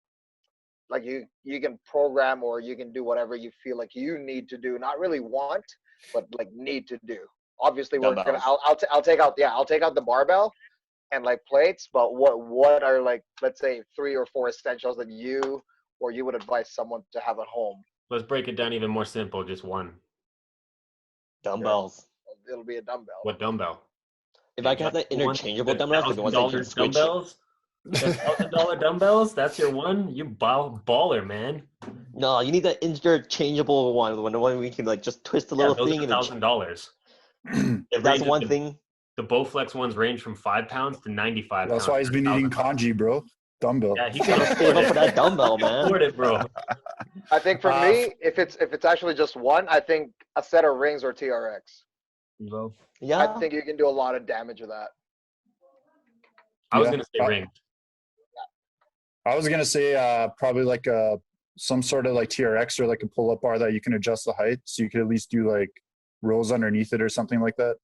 like you can program or you can do whatever you feel like you need to do, not really want, but like need to do. Obviously, we're gonna. I'll take out the barbell and like plates, but what are like, let's say 3 or 4 essentials that you would advise someone to have at home? Let's break it down even more simple. Just one. Dumbbells. It'll be a dumbbell. What dumbbell? If I can have the interchangeable dumbbells, like the ones that you can switch. Dumbbells? $1,000 dumbbells? That's your one? You baller, man. No, you need the interchangeable one, the one we can like just twist a little thing. $1,000. If that's one thing. The Bowflex ones range from 5 pounds to 95 pounds. That's why he's been eating kanji, bro. Dumbbell. Yeah, he's gonna save up for that dumbbell, man. Afford it, bro. I think for me, if it's actually just one, I think a set of rings or TRX. Well, yeah, I think you can do a lot of damage with that. I was gonna say rings. I was gonna say probably like some sort of like TRX or like a pull-up bar that you can adjust the height, so you could at least do like rows underneath it or something like that.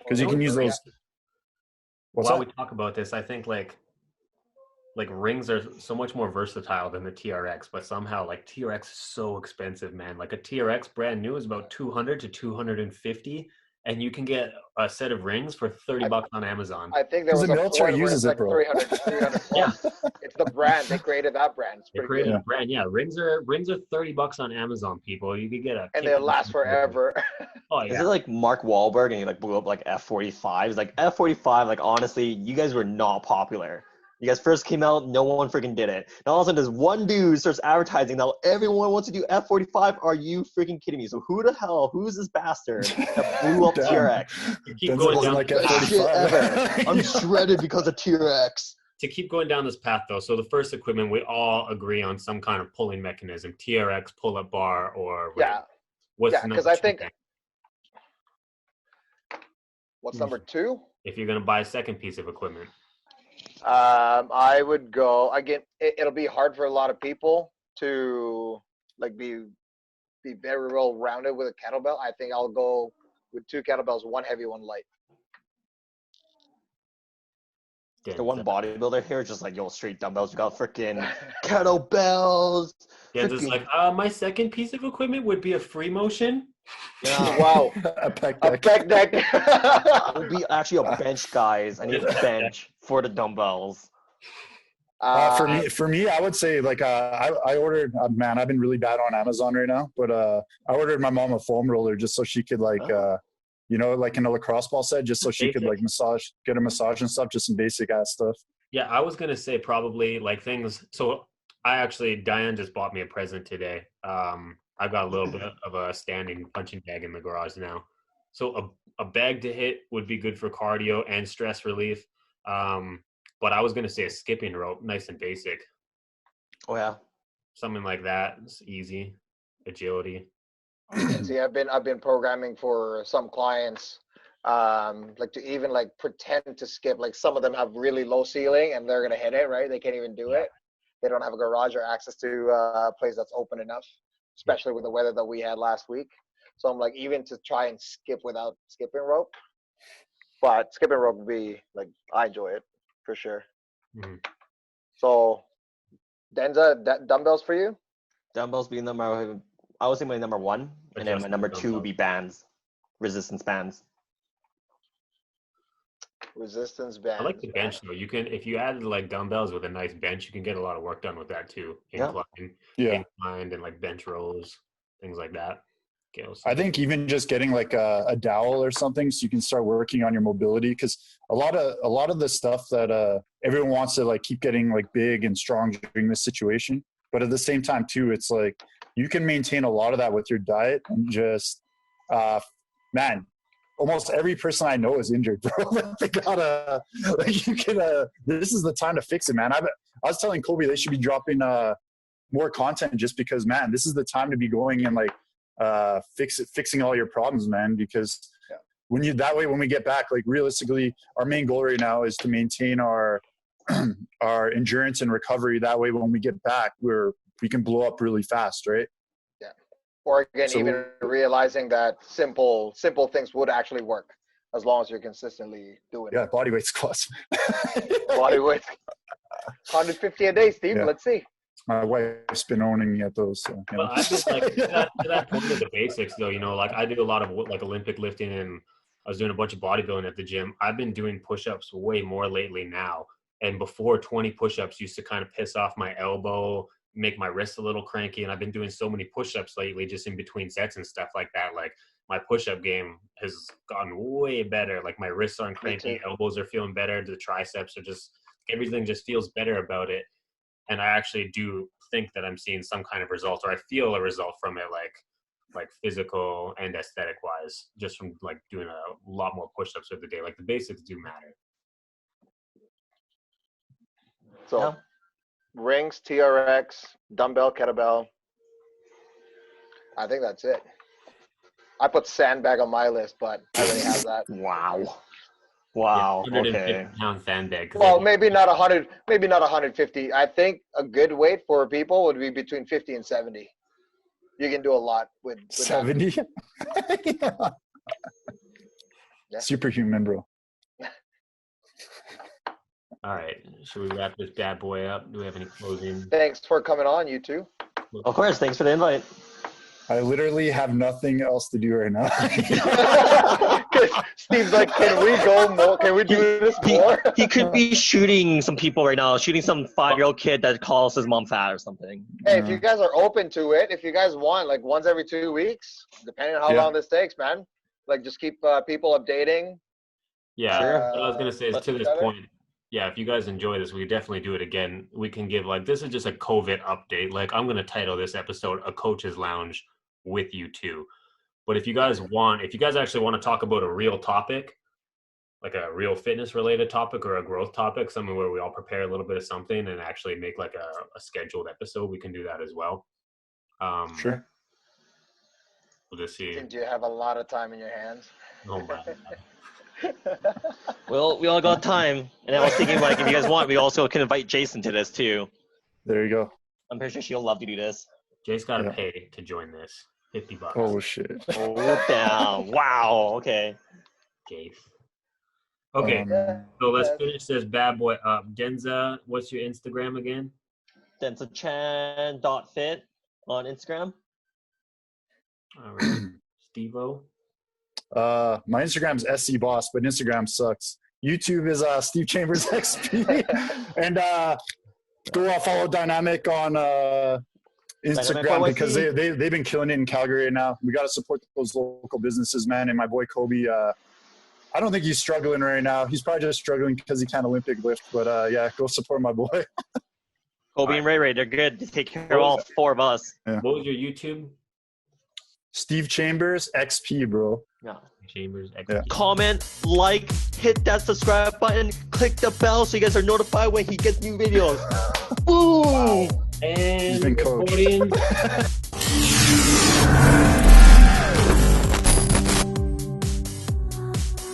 Because you can use those. While we talk about this, I think like rings are so much more versatile than the TRX, but somehow like TRX is so expensive, man. Like a TRX brand new is about 200 to 250, and you can get a set of rings for $30 on Amazon. I think there was the military uses it, like bro. 300 yeah, it's the brand. They created that brand. They created a brand, yeah. Rings are $30 on Amazon, people. You could get a and they last forever. Oh yeah. Is it like Mark Wahlberg and he like blew up like F-45? It's like F-45. Like honestly, you guys were not popular. You guys first came out, no one freaking did it. And all of a sudden, this one dude starts advertising now everyone wants to do F-45. Are you freaking kidding me? So who's this bastard that blew up TRX? You keep going down like F-45. I'm shredded because of TRX. To keep going down this path, though, so the first equipment, we all agree on some kind of pulling mechanism, TRX, pull-up bar, or whatever. Yeah, because I think what's number 2? If you're going to buy a second piece of equipment. I would go again. It'll be hard for a lot of people to like be very well rounded with a kettlebell. I think I'll go with 2 kettlebells, one heavy, one light. The one bodybuilder here is just like, yo, straight dumbbells. We got freaking kettlebells. Yeah, just like, my second piece of equipment would be a free motion. Yeah. Wow. A pec deck. It would be actually a bench, guys. I need a bench for the dumbbells. For me, I would say like I ordered. Man, I've been really bad on Amazon right now, but I ordered my mom a foam roller just so she could like like in a lacrosse ball set, just so she could like get a massage and stuff, just some basic ass stuff. Yeah, I was gonna say probably like things. So Diane just bought me a present today. I've got a little bit of a standing punching bag in the garage now. So a bag to hit would be good for cardio and stress relief. But I was going to say a skipping rope, nice and basic. Oh, yeah. Something like that. It's easy. Agility. See, I've been programming for some clients, like to even like pretend to skip. Like some of them have really low ceiling and they're going to hit it, right? They can't even do it. They don't have a garage or access to a place that's open enough, especially with the weather that we had last week. So I'm like, even to try and skip without skipping rope. But skipping rope would be like, I enjoy it for sure. Mm-hmm. So Denza, dumbbells for you? Dumbbells being I would say my number 1. And then my number 2 would be bands, resistance bands. Resistance bands. I like the bench though. You can, if you added like dumbbells with a nice bench, you can get a lot of work done with that too. Inclined and like bench rows, things like that. I think even just getting like a dowel or something, so you can start working on your mobility, because a lot of the stuff that everyone wants to like keep getting like big and strong during this situation, but at the same time too, it's like you can maintain a lot of that with your diet and just man. Almost every person I know is injured, bro. They gotta, like, you can. This is the time to fix it, man. I was telling Kobe they should be dropping more content, just because, man, this is the time to be going and like fixing all your problems, man. Because when we get back, like realistically, our main goal right now is to maintain our endurance and recovery. That way, when we get back, we can blow up really fast, right? Or again, even realizing that simple things would actually work. as long as you're consistently doing Yeah, it. bodyweight squats. Body weight. 150 a day, Steve. Yeah. Let's see. My wife's been owning me at those. So, you know. Well, I've been like to that point of the basics though. You know, like I do a lot of like Olympic lifting, and I was doing a bunch of bodybuilding at the gym. I've been doing push-ups way more lately now. And before, 20 push-ups used to kind of piss off my elbow, make my wrist a little cranky. And I've been doing so many push-ups lately, just in between sets and stuff like that. Like my push-up game has gotten way better. Like my wrists aren't cranky, elbows are feeling better, the triceps are just, everything just feels better about it. And I actually do think that I'm seeing some kind of result, or I feel a result from it, like physical and aesthetic wise, just from like doing a lot more push-ups through the day. Like the basics do matter. So rings, TRX, dumbbell, kettlebell. I think that's it. I put sandbag on my list, but I already have that. Wow. Yeah, 150 Okay. pound sandbag. Well, maybe not 100, maybe not 150. I think a good weight for people would be between 50 and 70. You can do a lot with 70. Yeah. Superhuman, bro. All right, should we wrap this bad boy up? Do we have any closing? Thanks for coming on, you two. Of course. Thanks for the invite. I literally have nothing else to do right now. Steve's like, can we go more? Can we do this more? He could be shooting some people right now, shooting some 5-year-old kid that calls his mom fat or something. Hey, if you guys are open to it, if you guys want, like once every 2 weeks, depending on how long this takes, man, like just keep people updating. Yeah, Sure. what I was gonna say is to this point, yeah, if you guys enjoy this, we could dedefinitely do it again. We can give like, this is just a COVID update. Like I'm gonna title this episode "A Coach's Lounge with You Too." But if you guys actually want to talk about a real topic, like a real fitness related topic or a growth topic, something where we all prepare a little bit of something and actually make like a scheduled episode, we can do that as well. Sure. I We'll just see. think you have a lot of time in your hands. Oh my. Well, we all got time. And I was thinking, like, if you guys want, we also can invite Jason to this, too. There you go. I'm pretty sure she'll love to do this. Jay's got to pay to join this. $50. Oh, shit. Oh, damn. Wow. Okay. Jace. Okay, so let's finish this bad boy up. Denza, what's your Instagram again? DensaChan.fit on Instagram. All right. Steve-O? My Instagram's SCBoss, but Instagram sucks. YouTube is Steve Chambers XP. And go follow Dynamic on Instagram because they've been killing it in Calgary right now. We got to support those local businesses, man. And my boy Kobe, I don't think he's struggling right now. He's probably just struggling because he can't Olympic lift. But yeah, go support my boy. Kobe and Ray, they're good. They take care of all 4 of us. Yeah. What was your YouTube? Steve Chambers XP, bro. Yeah. Chambers XP. Yeah. Comment, like, hit that subscribe button, click the bell so you guys are notified when he gets new videos. Boom! And He's been coached. recording.